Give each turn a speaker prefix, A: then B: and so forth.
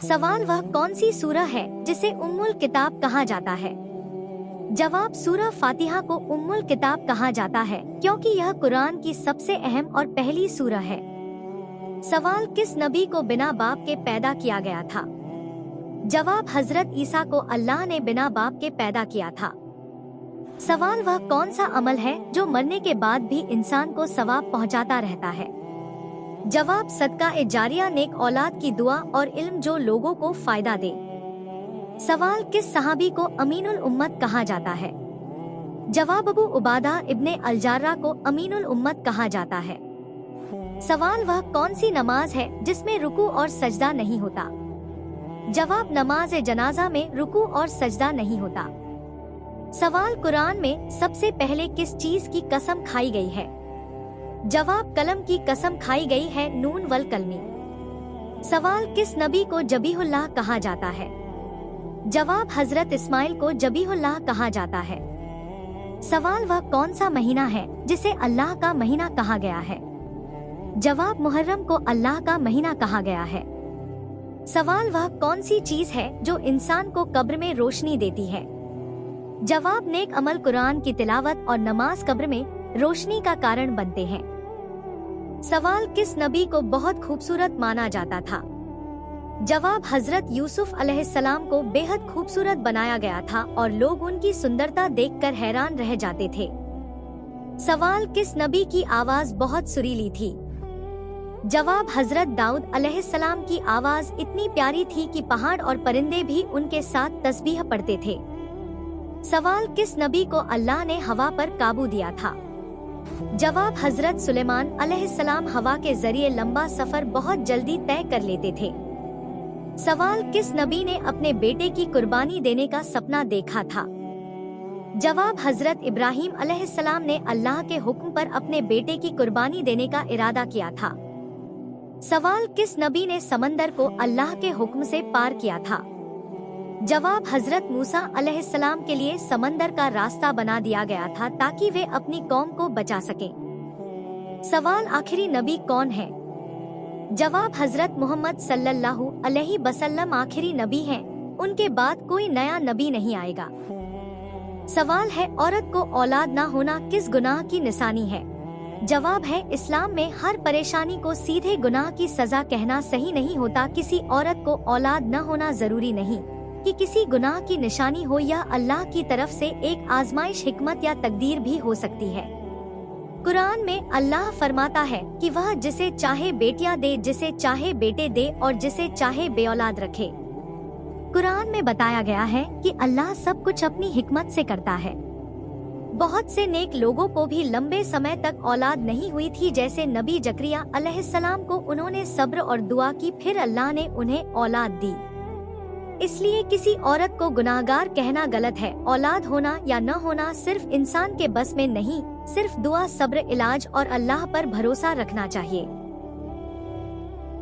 A: सवाल, वह कौन सी सूरह है जिसे उम्मुल किताब कहा जाता है? जवाब, सूरह फातिहा को उम्मुल किताब कहा जाता है क्योंकि यह कुरान की सबसे अहम और पहली सूरह है। सवाल, किस नबी को बिना बाप के पैदा किया गया था? जवाब, हजरत ईसा को अल्लाह ने बिना बाप के पैदा किया था। सवाल, वह कौन सा अमल है जो मरने के बाद भी इंसान को सवाब पहुंचाता रहता है? जवाब, सदका ए जारिया, नेक औलाद की दुआ और इल्म जो लोगों को फायदा दे। सवाल, किस सहाबी को अमीनुल उम्मत कहा जाता है? जवाब, अबू उबादा इब्ने अल-जर्राह को अमीनुल उम्मत कहा जाता है। सवाल, वह कौन सी नमाज है जिसमें रुकू और सजदा नहीं होता? जवाब, नमाज ए जनाजा में रुकू और सजदा नहीं होता। सवाल, कुरान में सबसे पहले किस चीज की कसम खाई गई है? जवाब, कलम की कसम खाई गई है, नून वल कलमी। सवाल, किस नबी को जबीहुल्लाह कहा जाता है? जवाब, हजरत इस्माइल को जबीहुल्लाह कहा जाता है। सवाल, वह कौन सा महीना है जिसे अल्लाह का महीना कहा गया है? जवाब, मुहर्रम को अल्लाह का महीना कहा गया है। सवाल, वह कौन सी चीज है जो इंसान को कब्र में रोशनी देती है? जवाब, नेक अमल, कुरान की तिलावत और नमाज कब्र में रोशनी का कारण बनते हैं। सवाल, किस नबी को बहुत खूबसूरत माना जाता था? जवाब, हजरत यूसुफ अलैहिस्सलाम को बेहद खूबसूरत बनाया गया था और लोग उनकी सुंदरता देखकर हैरान रह जाते थे। सवाल, किस नबी की आवाज बहुत सुरीली थी? जवाब, हजरत दाऊद अलैहिस्सलाम की आवाज इतनी प्यारी थी कि पहाड़ और परिंदे भी उनके साथ तस्बीह पढ़ते थे। सवाल, किस नबी को अल्लाह ने हवा पर काबू दिया था? जवाब, हजरत सुलेमान अलैहिस्सलाम हवा के जरिए लंबा सफर बहुत जल्दी तय कर लेते थे। सवाल, किस नबी ने अपने बेटे की कुर्बानी देने का सपना देखा था? जवाब, हजरत इब्राहीम अलैहिस्सलाम ने अल्लाह के हुक्म पर अपने बेटे की कुर्बानी देने का इरादा किया था। सवाल, किस नबी ने समंदर को अल्लाह के हुक्म से पार किया था? जवाब, हजरत मूसा अलैहिस्सलाम के लिए समंदर का रास्ता बना दिया गया था ताकि वे अपनी कौम को बचा सकें। सवाल, आखिरी नबी कौन है? जवाब, हजरत मोहम्मद सल्लल्लाहु अलैहि वसल्लम आखिरी नबी हैं, उनके बाद कोई नया नबी नहीं आएगा। सवाल है, औरत को औलाद ना होना किस गुनाह की निशानी है? जवाब है, इस्लाम में हर परेशानी को सीधे गुनाह की सजा कहना सही नहीं होता। किसी औरत को औलाद न होना जरूरी नहीं कि किसी गुनाह की निशानी हो, या अल्लाह की तरफ से एक आजमाइश, हिकमत या तकदीर भी हो सकती है। कुरान में अल्लाह फरमाता है कि वह जिसे चाहे बेटियां दे, जिसे चाहे बेटे दे और जिसे चाहे बेऔलाद रखे। कुरान में बताया गया है कि अल्लाह सब कुछ अपनी हिकमत से करता है। बहुत से नेक लोगों को भी लंबे समय तक औलाद नहीं हुई थी, जैसे नबी जकरिया अलैहिस्सलाम को उन्होंने सब्र और दुआ की, फिर अल्लाह ने उन्हें औलाद दी। इसलिए किसी औरत को गुनाहगार कहना गलत है। औलाद होना या न होना सिर्फ इंसान के बस में नहीं, सिर्फ दुआ, सब्र, इलाज और अल्लाह पर भरोसा रखना चाहिए।